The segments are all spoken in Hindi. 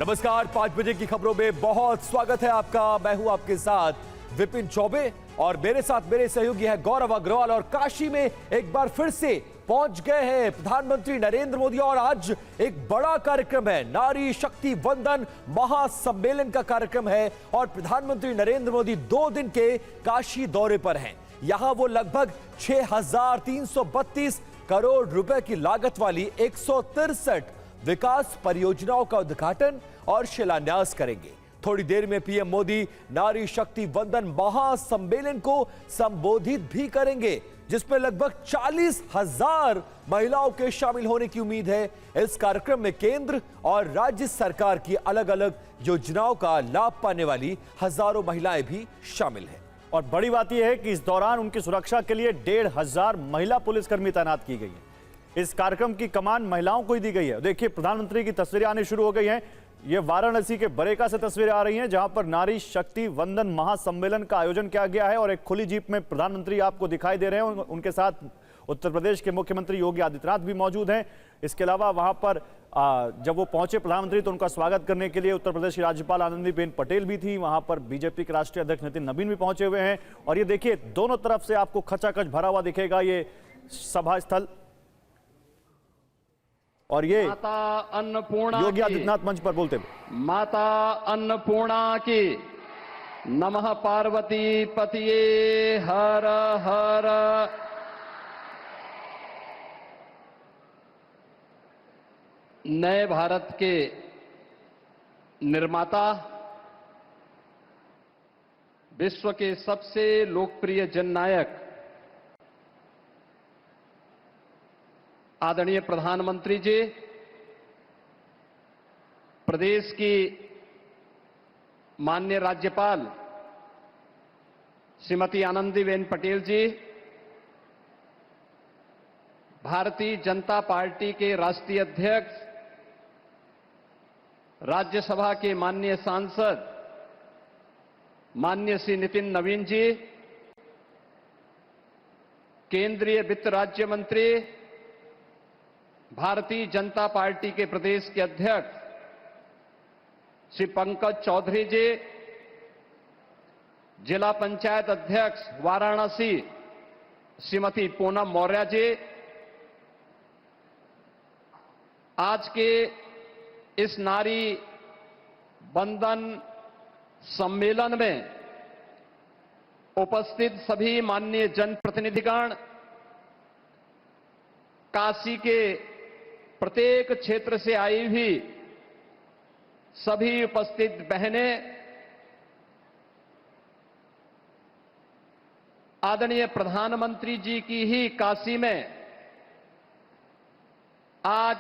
नमस्कार, 5 बजे की खबरों में बहुत स्वागत है आपका। मैं हूं आपके साथ विपिन चौबे और मेरे साथ मेरे सहयोगी है गौरव अग्रवाल। और काशी में एक बार फिर से पहुंच गए हैं प्रधानमंत्री नरेंद्र मोदी और आज एक बड़ा कार्यक्रम है, नारी शक्ति वंदन महासम्मेलन का कार्यक्रम है। और प्रधानमंत्री नरेंद्र मोदी 2 दिन के काशी दौरे पर हैं। यहां वो लगभग 6,332 करोड़ रुपए की लागत वाली 163 विकास परियोजनाओं का उद्घाटन और शिलान्यास करेंगे। थोड़ी देर में पीएम मोदी नारी शक्ति वंदन महासम्मेलन को संबोधित भी करेंगे, जिसमें लगभग 40,000 महिलाओं के शामिल होने की उम्मीद है। इस कार्यक्रम में केंद्र और राज्य सरकार की अलग अलग योजनाओं का लाभ पाने वाली हजारों महिलाएं भी शामिल हैं। और बड़ी बात यह है कि इस दौरान उनकी सुरक्षा के लिए 1,500 महिला पुलिसकर्मी तैनात की गई है। इस कार्यक्रम की कमान महिलाओं को ही दी गई है। देखिए, प्रधानमंत्री की तस्वीरें आनी शुरू हो गई हैं। ये वाराणसी के बरेका से तस्वीरें आ रही हैं, जहां पर नारी शक्ति वंदन महासम्मेलन का आयोजन किया गया है। और एक खुली जीप में प्रधानमंत्री आपको दिखाई दे रहे हैं। उनके साथ उत्तर प्रदेश के मुख्यमंत्री योगी आदित्यनाथ भी मौजूद हैं। इसके अलावा वहां पर जब वो पहुंचे प्रधानमंत्री, तो उनका स्वागत करने के लिए उत्तर प्रदेश की राज्यपाल आनंदीबेन पटेल भी थी। वहां पर बीजेपी के राष्ट्रीय अध्यक्ष नितिन नवीन भी पहुंचे हुए हैं। और ये देखिए, दोनों तरफ से आपको खचाखच भरा हुआ दिखेगा ये सभा स्थल। और ये माता अन्नपूर्णा योगी आदित्यनाथ मंच पर बोलते हुए, माता अन्नपूर्णा की नमः पार्वती पतिये हर हर। नए भारत के निर्माता, विश्व के सबसे लोकप्रिय जननायक आदरणीय प्रधानमंत्री जी, प्रदेश की माननीय राज्यपाल श्रीमती आनंदीबेन पटेल जी, भारतीय जनता पार्टी के राष्ट्रीय अध्यक्ष, राज्यसभा के माननीय सांसद माननीय श्री नितिन नवीन जी, केंद्रीय वित्त राज्य मंत्री, भारतीय जनता पार्टी के प्रदेश के अध्यक्ष श्री पंकज चौधरी जी, जिला पंचायत अध्यक्ष वाराणसी श्रीमती पूनम मौर्य जी, आज के इस नारी वंदन सम्मेलन में उपस्थित सभी माननीय जनप्रतिनिधिगण, काशी के प्रत्येक क्षेत्र से आई हुई सभी उपस्थित बहनें, आदरणीय प्रधानमंत्री जी की ही काशी में आज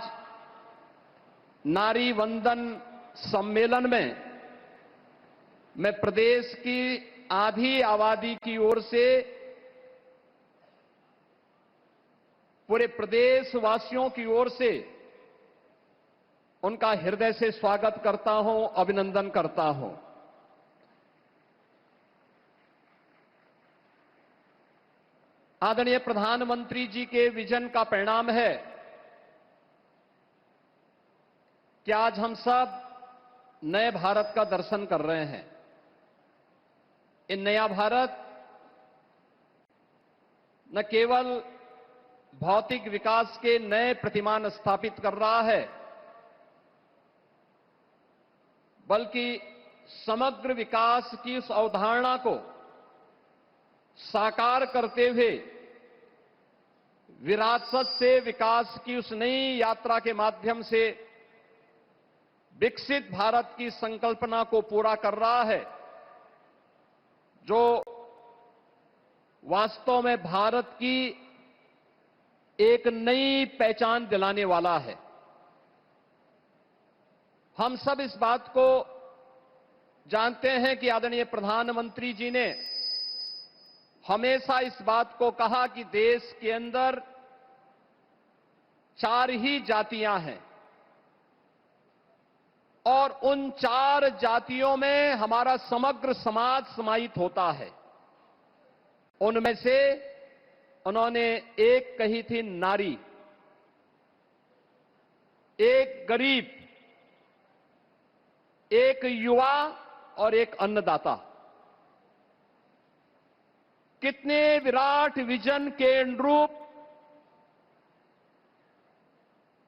नारी वंदन सम्मेलन में मैं प्रदेश की आधी आबादी की ओर से पूरे प्रदेशवासियों की ओर से उनका हृदय से स्वागत करता हूं, अभिनंदन करता हूं। आदरणीय प्रधानमंत्री जी के विजन का परिणाम है कि आज हम सब नए भारत का दर्शन कर रहे हैं। ये नया भारत न केवल भौतिक विकास के नए प्रतिमान स्थापित कर रहा है, बल्कि समग्र विकास की उस अवधारणा को साकार करते हुए विरासत से विकास की उस नई यात्रा के माध्यम से विकसित भारत की संकल्पना को पूरा कर रहा है, जो वास्तव में भारत की एक नई पहचान दिलाने वाला है। हम सब इस बात को जानते हैं कि आदरणीय प्रधानमंत्री जी ने हमेशा इस बात को कहा कि देश के अंदर 4 ही जातियां हैं और उन 4 जातियों में हमारा समग्र समाज समाहित होता है। उनमें से उन्होंने एक कही थी नारी, एक गरीब, एक युवा और एक अन्नदाता। कितने विराट विजन के अनुरूप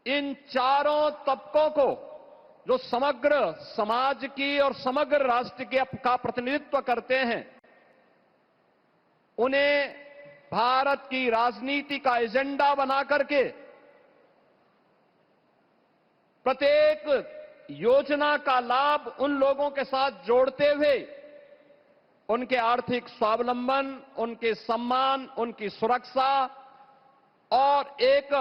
इन चारों तबकों को, जो समग्र समाज की और समग्र राष्ट्र का प्रतिनिधित्व करते हैं, उन्हें भारत की राजनीति का एजेंडा बना करके प्रत्येक योजना का लाभ उन लोगों के साथ जोड़ते हुए उनके आर्थिक स्वावलंबन, उनके सम्मान, उनकी सुरक्षा और एक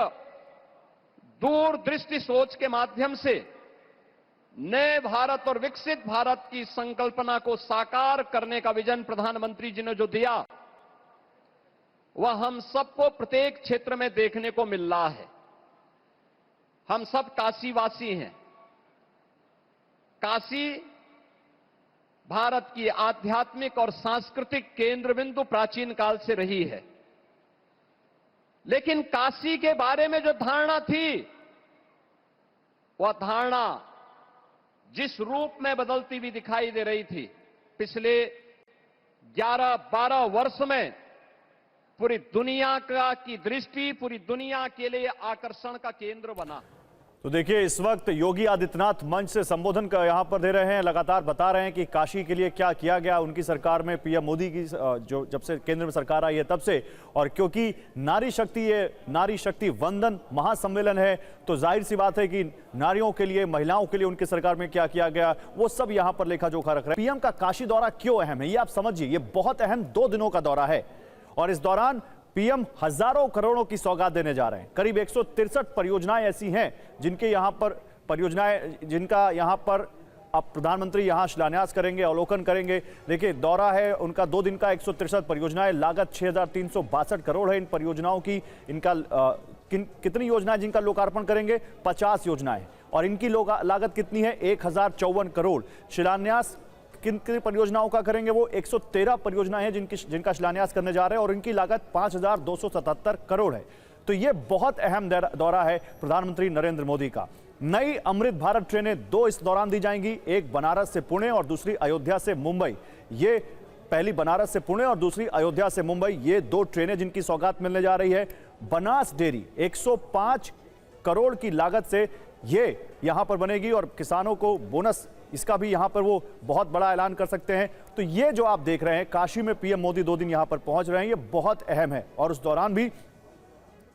दूरदृष्टि सोच के माध्यम से नए भारत और विकसित भारत की संकल्पना को साकार करने का विजन प्रधानमंत्री जी ने जो दिया, वह हम सबको प्रत्येक क्षेत्र में देखने को मिल रहा है। हम सब काशीवासी हैं। काशी भारत की आध्यात्मिक और सांस्कृतिक केंद्र बिंदु प्राचीन काल से रही है, लेकिन काशी के बारे में जो धारणा थी, वह धारणा जिस रूप में बदलती हुई दिखाई दे रही थी, पिछले 11-12 वर्ष में पूरी दुनिया की दृष्टि पूरी दुनिया के लिए आकर्षण का केंद्र बना। तो देखिए, इस वक्त योगी आदित्यनाथ मंच से संबोधन का यहां पर दे रहे हैं, लगातार बता रहे हैं कि काशी के लिए क्या किया गया उनकी सरकार में, पीएम मोदी की जो जब से केंद्र में सरकार आई है तब से। और क्योंकि नारी शक्ति वंदन महासम्मेलन है, तो जाहिर सी बात है कि नारियों के लिए, महिलाओं के लिए उनकी सरकार में क्या किया गया, वो सब यहां पर लेखा जोखा रख रहे हैं। पीएम का काशी दौरा क्यों अहम है, ये आप समझिए। ये बहुत अहम 2 दिनों का दौरा है और इस दौरान पीएम हजारों करोड़ों की सौगात देने जा रहे हैं। करीब 163 परियोजनाएं ऐसी हैं जिनका यहां पर अब प्रधानमंत्री यहां शिलान्यास करेंगे, अवलोकन करेंगे। देखिए, दौरा है उनका 2 दिन का, 163 परियोजनाएं, लागत 6,362 करोड़ है इन परियोजनाओं की। इनका कितनी योजनाएं जिनका लोकार्पण करेंगे? 50 योजनाएं। और इनकी लागत कितनी है? 1,054 करोड़। शिलान्यास किन किन परियोजनाओं का करेंगे? वो 113 परियोजनाएं हैं जिनका शिलान्यास करने जा रहे हैं और इनकी लागत 5,277 करोड़ है। तो ये बहुत अहम दौरा है प्रधानमंत्री नरेंद्र मोदी का। नई अमृत भारत ट्रेनें 2 इस दौरान दी जाएंगी, एक बनारस से पुणे और दूसरी अयोध्या से मुंबई। ये पहली बनारस से पुणे और दूसरी अयोध्या से मुंबई, ये 2 ट्रेनें जिनकी सौगात मिलने जा रही है। बनास डेयरी 105 करोड़ की लागत से ये यहां पर बनेगी और किसानों को बोनस, इसका भी यहां पर वो बहुत बड़ा ऐलान कर सकते हैं। तो ये जो आप देख रहे हैं, काशी में पीएम मोदी 2 दिन यहां पर पहुंच रहे हैं, ये बहुत अहम है। और उस दौरान भी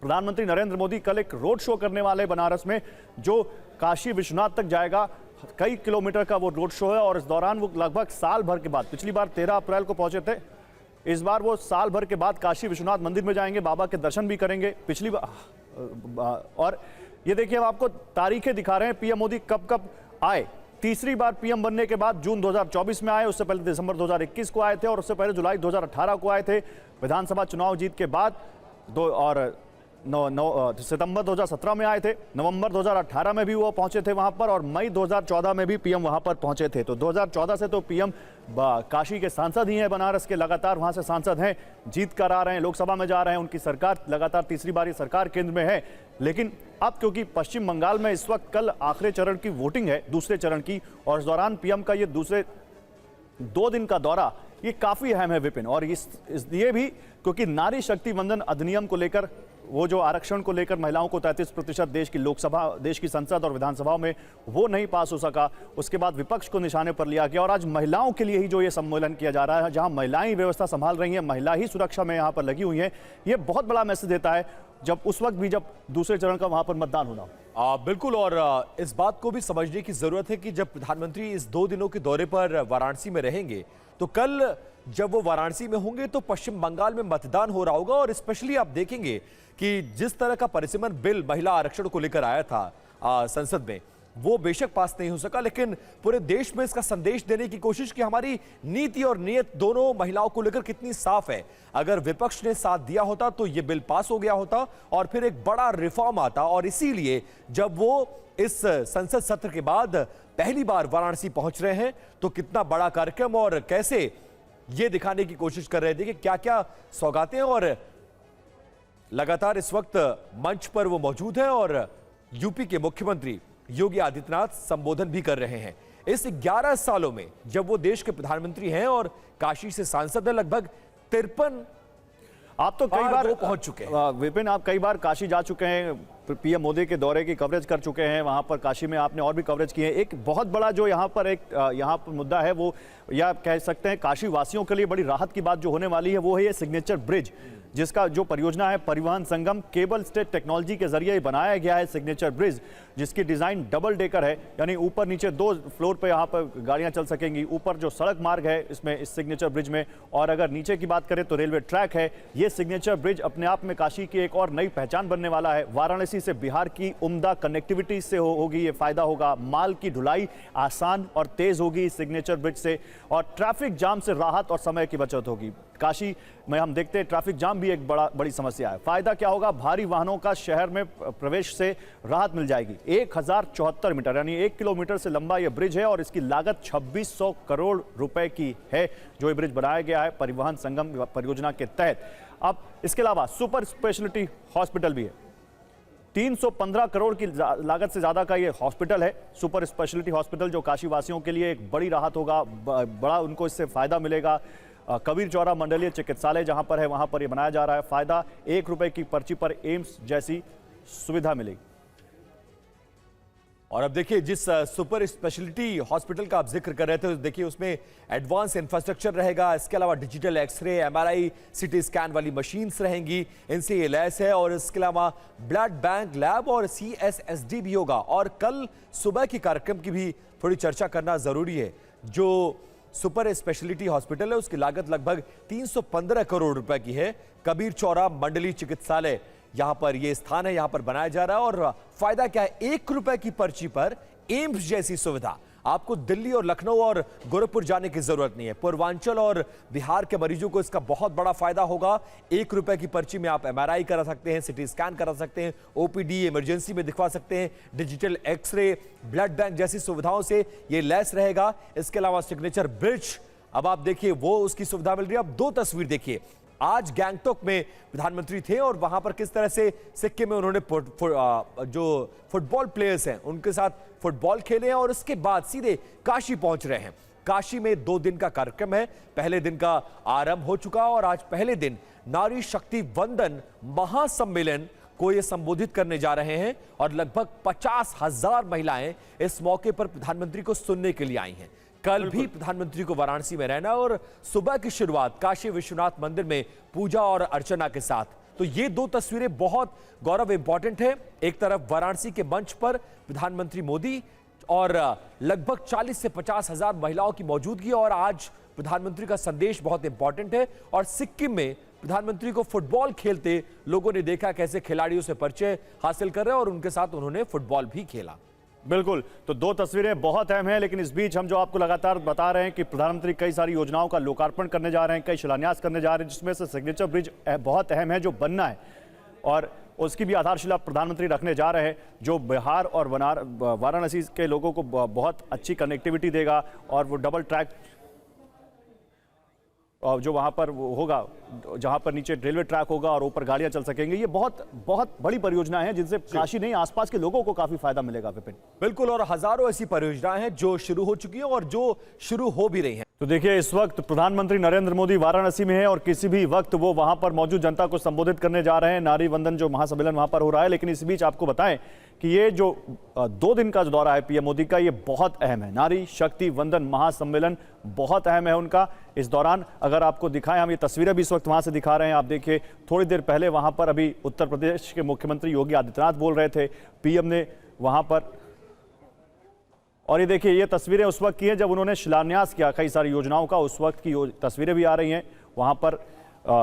प्रधानमंत्री नरेंद्र मोदी कल एक रोड शो करने वाले बनारस में, जो काशी विश्वनाथ तक जाएगा। कई किलोमीटर का वो रोड शो है और इस दौरान वो लगभग साल भर के बाद, पिछली बार 13 अप्रैल को पहुंचे थे, इस बार वो साल भर के बाद काशी विश्वनाथ मंदिर में जाएंगे, बाबा के दर्शन भी करेंगे। पिछली बार और ये देखिए, हम आपको तारीखें दिखा रहे हैं पीएम मोदी कब कब आए। तीसरी बार पीएम बनने के बाद जून 2024 में आए, उससे पहले दिसंबर 2021 को आए थे और उससे पहले जुलाई 2018 को आए थे। विधानसभा चुनाव जीत के बाद सितंबर 2017 में आए थे, नवंबर 2018 में भी वो पहुंचे थे वहां पर और मई 2014 में भी पीएम वहां पर पहुंचे थे। तो 2014 से तो पीएम काशी के सांसद ही हैं, बनारस के लगातार वहां से सांसद हैं, जीत कर आ रहे हैं, लोकसभा में जा रहे हैं, उनकी सरकार लगातार तीसरी बार सरकार केंद्र में है। लेकिन अब क्योंकि पश्चिम बंगाल में इस वक्त कल आखिरी चरण की वोटिंग है, दूसरे चरण की, और इस दौरान पीएम का ये दूसरे 2 दिन का दौरा ये काफी अहम है विपिन। और ये भी क्योंकि नारी शक्ति वंदन अधिनियम को लेकर, वो जो आरक्षण को लेकर महिलाओं को 33% देश की लोकसभा, देश की संसद और विधानसभाओं में वो नहीं पास हो सका, उसके बाद विपक्ष को निशाने पर लिया गया और आज महिलाओं के लिए ही जो ये सम्मेलन किया जा रहा है, जहां महिलाएं व्यवस्था संभाल रही हैं, महिला ही सुरक्षा में यहां पर लगी हुई हैं, ये बहुत बड़ा मैसेज देता है जब उस वक्त भी जब दूसरे चरण का वहां पर मतदान होना। बिल्कुल। और इस बात को भी समझने की जरूरत है कि जब प्रधानमंत्री इस 2 दिनों के दौरे पर वाराणसी में रहेंगे, तो कल जब वो वाराणसी में होंगे तो पश्चिम बंगाल में मतदान हो रहा होगा और स्पेशली आप देखेंगे कि जिस तरह का परिसीमन बिल महिला आरक्षण को लेकर आया था संसद में, वो बेशक पास नहीं हो सका, लेकिन पूरे देश में इसका संदेश देने की कोशिश कि हमारी नीति और नीयत दोनों महिलाओं को लेकर कितनी साफ है। अगर विपक्ष ने साथ दिया होता तो ये बिल पास हो गया होता और फिर एक बड़ा रिफॉर्म आता। और इसीलिए जब वो इस संसद सत्र के बाद पहली बार वाराणसी पहुंच रहे हैं, तो कितना बड़ा कार्यक्रम और कैसे ये दिखाने की कोशिश कर रहे थे कि क्या क्या सौगातें, और लगातार इस वक्त मंच पर वो मौजूद हैं और यूपी के मुख्यमंत्री योगी आदित्यनाथ संबोधन भी कर रहे हैं। इस 11 सालों में जब वो देश के प्रधानमंत्री हैं और काशी से सांसद हैं, लगभग 53 आप तो कई बार वो पहुंच चुके हैं। विपिन, आप कई बार काशी जा चुके हैं, पीएम मोदी के दौरे की कवरेज कर चुके हैं, वहां पर काशी में आपने और भी कवरेज की है। एक बहुत बड़ा जो यहाँ पर मुद्दा है, वो या कह सकते हैं काशी वासियों के लिए बड़ी राहत की बात जो होने वाली है, वो है ये सिग्नेचर ब्रिज, जिसका जो परियोजना है परिवहन संगम केबल स्टेट टेक्नोलॉजी के जरिए बनाया गया है। सिग्नेचर ब्रिज जिसकी डिजाइन डबल डेकर है, यानी ऊपर नीचे 2 फ्लोर पे यहाँ पर गाड़ियां चल सकेंगी। ऊपर जो सड़क मार्ग है इसमें, इस सिग्नेचर ब्रिज में, और अगर नीचे की बात करें तो रेलवे ट्रैक है। ये सिग्नेचर ब्रिज अपने आप में काशी की एक और नई पहचान बनने वाला है। वाराणसी से बिहार की उम्दा कनेक्टिविटी से होगी ये फायदा होगा। माल की ढुलाई आसान और तेज होगी इस सिग्नेचर ब्रिज से, और ट्रैफिक जाम से राहत और समय की बचत होगी। काशी में हम देखते हैं ट्रैफिक जाम भी एक बड़ी समस्या है। फायदा क्या होगा? भारी वाहनों का शहर में प्रवेश से राहत मिल जाएगी। 1074 मीटर यानी 1 किलोमीटर से लंबा यह ब्रिज है और इसकी लागत 2600 करोड़ रुपए की है, जो ये ब्रिज बनाया गया है परिवहन संगम परियोजना के तहत। अब इसके अलावा सुपर स्पेशलिटी हॉस्पिटल भी है। 315 करोड़ की लागत से ज्यादा का ये हॉस्पिटल है, सुपर स्पेशलिटी हॉस्पिटल, जो काशी वासियों के लिए एक बड़ी राहत होगा, बड़ा उनको इससे फायदा मिलेगा। कबीर चौरा मंडलीय चिकित्सालय जहां पर है, वहां पर यह बनाया जा रहा है। फायदा 1 रुपए की पर्ची पर एम्स जैसी सुविधा मिलेगी। और अब देखिए, जिस सुपर स्पेशलिटी हॉस्पिटल का आप जिक्र कर रहे थे, देखिए उसमें एडवांस इंफ्रास्ट्रक्चर रहेगा। इसके अलावा digital x ray, MRI, CT scan वाली मशीन्स रहेंगी, इनसे ये लैस है। और इसके अलावा ब्लड बैंक लैब और CSSD भी होगा। और कल सुबह की कार्यक्रम की भी थोड़ी चर्चा करना जरूरी है। जो सुपर स्पेशलिटी हॉस्पिटल है उसकी लागत लगभग 315 करोड़ रुपए की है। कबीर चौरा मंडलीय चिकित्सालय यहां पर यह स्थान है, यहां पर बनाया जा रहा है। और फायदा क्या है? 1 रुपए की पर्ची पर एम्स जैसी सुविधा। आपको दिल्ली और लखनऊ और गोरखपुर जाने की जरूरत नहीं है। पूर्वांचल और बिहार के मरीजों को इसका बहुत बड़ा फायदा होगा। 1 रुपए की पर्ची में आप MRI करा सकते हैं, सिटी स्कैन करा सकते हैं, OPD इमरजेंसी में दिखवा सकते हैं, डिजिटल एक्सरे, ब्लड बैंक जैसी सुविधाओं से ये लैस रहेगा। इसके अलावा सिग्नेचर ब्रिज, अब आप देखिए वो उसकी सुविधा मिल रही है। अब 2 तस्वीर देखिए। आज गैंगटॉक में प्रधानमंत्री थे और वहां पर किस तरह से सिक्किम में उन्होंने जो फुटबॉल प्लेयर्स हैं उनके साथ फुटबॉल खेले हैं, और उसके बाद सीधे काशी पहुंच रहे हैं। काशी में 2 दिन का कार्यक्रम है। पहले दिन का आरंभ हो चुका और आज पहले दिन नारी शक्ति वंदन महासम्मेलन को ये संबोधित करने जा रहे हैं। और लगभग 50,000 महिलाएं इस मौके पर प्रधानमंत्री को सुनने के लिए आई हैं। कल भी प्रधानमंत्री को वाराणसी में रहना और सुबह की शुरुआत काशी विश्वनाथ मंदिर में पूजा और अर्चना के साथ। तो ये 2 तस्वीरें बहुत गौरव इंपॉर्टेंट है। एक तरफ वाराणसी के मंच पर प्रधानमंत्री मोदी और लगभग 40 से 50,000 महिलाओं की मौजूदगी, और आज प्रधानमंत्री का संदेश बहुत इंपॉर्टेंट है। और सिक्किम में प्रधानमंत्री को फुटबॉल खेलते लोगों ने देखा, कैसे खिलाड़ियों से परिचय हासिल कर रहे हैं और उनके साथ उन्होंने फुटबॉल भी खेला। बिल्कुल, तो 2 तस्वीरें बहुत अहम हैं, लेकिन इस बीच हम जो आपको लगातार बता रहे हैं कि प्रधानमंत्री कई सारी योजनाओं का लोकार्पण करने जा रहे हैं, कई शिलान्यास करने जा रहे हैं, जिसमें से सिग्नेचर ब्रिज बहुत अहम है जो बनना है, और उसकी भी आधारशिला प्रधानमंत्री रखने जा रहे हैं, जो बिहार और वाराणसी के लोगों को बहुत अच्छी कनेक्टिविटी देगा। और वो डबल ट्रैक जो वहां पर होगा, जहां पर नीचे रेलवे ट्रैक होगा और ऊपर गाड़ियां चल सकेंगी। ये बहुत बहुत बड़ी परियोजना है जिनसे काशी नहीं, आसपास के लोगों को काफी फायदा मिलेगा। विपिन, बिल्कुल, और हजारों ऐसी परियोजनाएं हैं जो शुरू हो चुकी हैं और जो शुरू हो भी रही हैं। तो देखिए, इस वक्त प्रधानमंत्री नरेंद्र मोदी वाराणसी में है और किसी भी वक्त वो वहां पर मौजूद जनता को संबोधित करने जा रहे हैं। नारी वंदन जो महासम्मेलन वहां पर हो रहा है। लेकिन इस बीच आपको बताएं कि ये जो 2 दिन का जो दौरा है पीएम मोदी का, ये बहुत अहम है। नारी शक्ति वंदन महासम्मेलन बहुत अहम है उनका। इस दौरान अगर आपको दिखाएं, हम ये तस्वीरें भी इस वक्त वहां से दिखा रहे हैं। आप देखिए, थोड़ी देर पहले वहां पर अभी उत्तर प्रदेश के मुख्यमंत्री योगी आदित्यनाथ बोल रहे थे, पीएम ने वहां पर। और ये देखिए, ये तस्वीरें उस वक्त की हैं जब उन्होंने शिलान्यास किया कई सारी योजनाओं का। उस वक्त की तस्वीरें भी आ रही हैं वहां पर।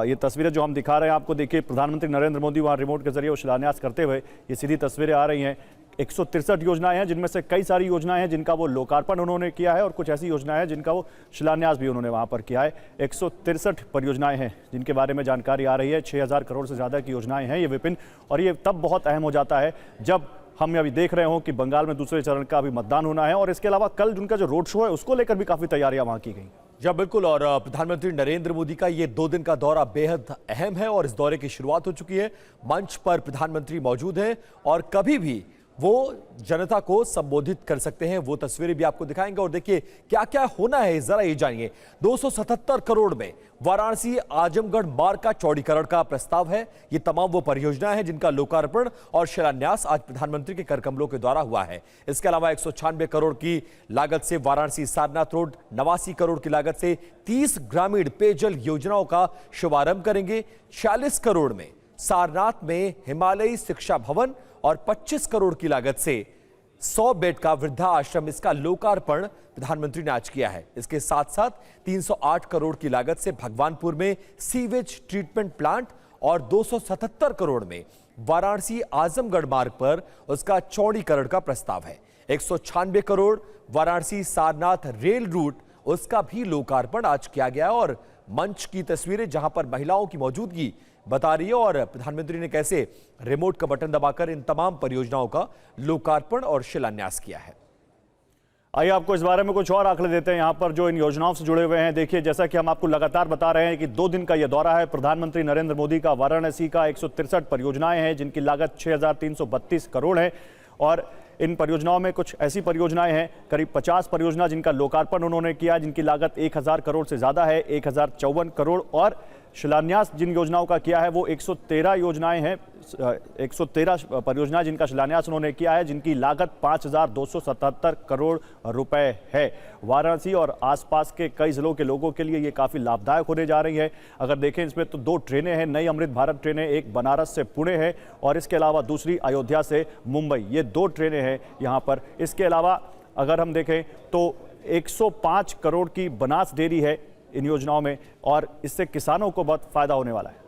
ये तस्वीरें जो हम दिखा रहे हैं आपको, देखिए प्रधानमंत्री नरेंद्र मोदी वहां रिमोट के जरिए वो शिलान्यास करते हुए ये सीधी तस्वीरें आ रही हैं। 163 योजनाएं हैं, जिनमें से कई सारी योजनाएं हैं जिनका वो लोकार्पण उन्होंने किया है, और कुछ ऐसी योजनाएं हैं जिनका वो शिलान्यास भी उन्होंने वहां पर किया है। 163 परियोजनाएं हैं जिनके बारे में जानकारी आ रही है। 6,000 करोड़ से ज्यादा की योजनाएं हैं ये विपिन। और ये तब बहुत अहम हो जाता है जब हम अभी देख रहे हो कि बंगाल में दूसरे चरण का अभी मतदान होना है, और इसके अलावा कल उनका जो रोड शो है उसको लेकर भी काफी तैयारियां वहां की गई। जी बिल्कुल, और प्रधानमंत्री नरेंद्र मोदी का ये 2 दिन का दौरा बेहद अहम है और इस दौरे की शुरुआत हो चुकी है। मंच पर प्रधानमंत्री मौजूद हैं और कभी भी वो जनता को संबोधित कर सकते हैं। वो तस्वीरें भी आपको दिखाएंगे और देखिए क्या क्या होना है, जरा ये जानिए। 277 करोड़ में वाराणसी आजमगढ़ मार्ग का चौड़ीकरण का प्रस्ताव है। ये तमाम वो परियोजनाएं हैं जिनका लोकार्पण और शिलान्यास आज प्रधानमंत्री के कर कमलों के द्वारा हुआ है। इसके अलावा 196 करोड़ की लागत से वाराणसी सारनाथ रोड, 89 करोड़ की लागत से 30 ग्रामीण पेयजल योजनाओं का शुभारंभ करेंगे। 46 करोड़ में सारनाथ में हिमालयी शिक्षा भवन और 25 करोड़ की लागत से 100 बेड का वृद्धा आश्रम, इसका लोकार्पण प्रधानमंत्री ने आज किया है। इसके साथ साथ 308 करोड़ की लागत से भगवानपुर में सीवेज ट्रीटमेंट प्लांट और 277 करोड़ में वाराणसी आजमगढ़ मार्ग पर उसका चौड़ीकरण का प्रस्ताव है। 196 करोड़ वाराणसी सारनाथ रेल रूट, उसका भी लोकार्पण आज किया गया। और मंच की तस्वीरें जहां पर महिलाओं की मौजूदगी बता रही है और प्रधानमंत्री ने कैसे रिमोट का बटन दबाकर इन तमाम परियोजनाओं का लोकार्पण और शिलान्यास किया है। आइए आपको इस बारे में कुछ और आंकड़े देते हैं यहाँ पर जो इन योजनाओं से जुड़े हुए हैं। देखिए, जैसा कि हम आपको लगातार बता रहे हैं कि 2 दिन का यह दौरा है प्रधानमंत्री नरेंद्र मोदी का वाराणसी का। 163 परियोजनाएं हैं जिनकी लागत 6,332 करोड़ है और इन परियोजनाओं में कुछ ऐसी परियोजनाएं हैं, करीब 50 परियोजना जिनका लोकार्पण उन्होंने किया, जिनकी लागत 1,000 करोड़ से ज्यादा है, 1,054 करोड़। और शिलान्यास जिन योजनाओं का किया है वो 113 योजनाएं हैं, 113 परियोजनाएं जिनका शिलान्यास उन्होंने किया है, जिनकी लागत 5,277 करोड़ रुपए है। वाराणसी और आसपास के कई जिलों के लोगों के लिए ये काफ़ी लाभदायक होने जा रही है। अगर देखें इसमें तो 2 ट्रेनें हैं, नई अमृत भारत ट्रेनें, एक बनारस से पुणे है और इसके अलावा दूसरी अयोध्या से मुंबई। ये 2 ट्रेनें हैं यहाँ पर। इसके अलावा अगर हम देखें तो 105 करोड़ की बनास डेयरी है इन योजनाओं में और इससे किसानों को बहुत फायदा होने वाला है।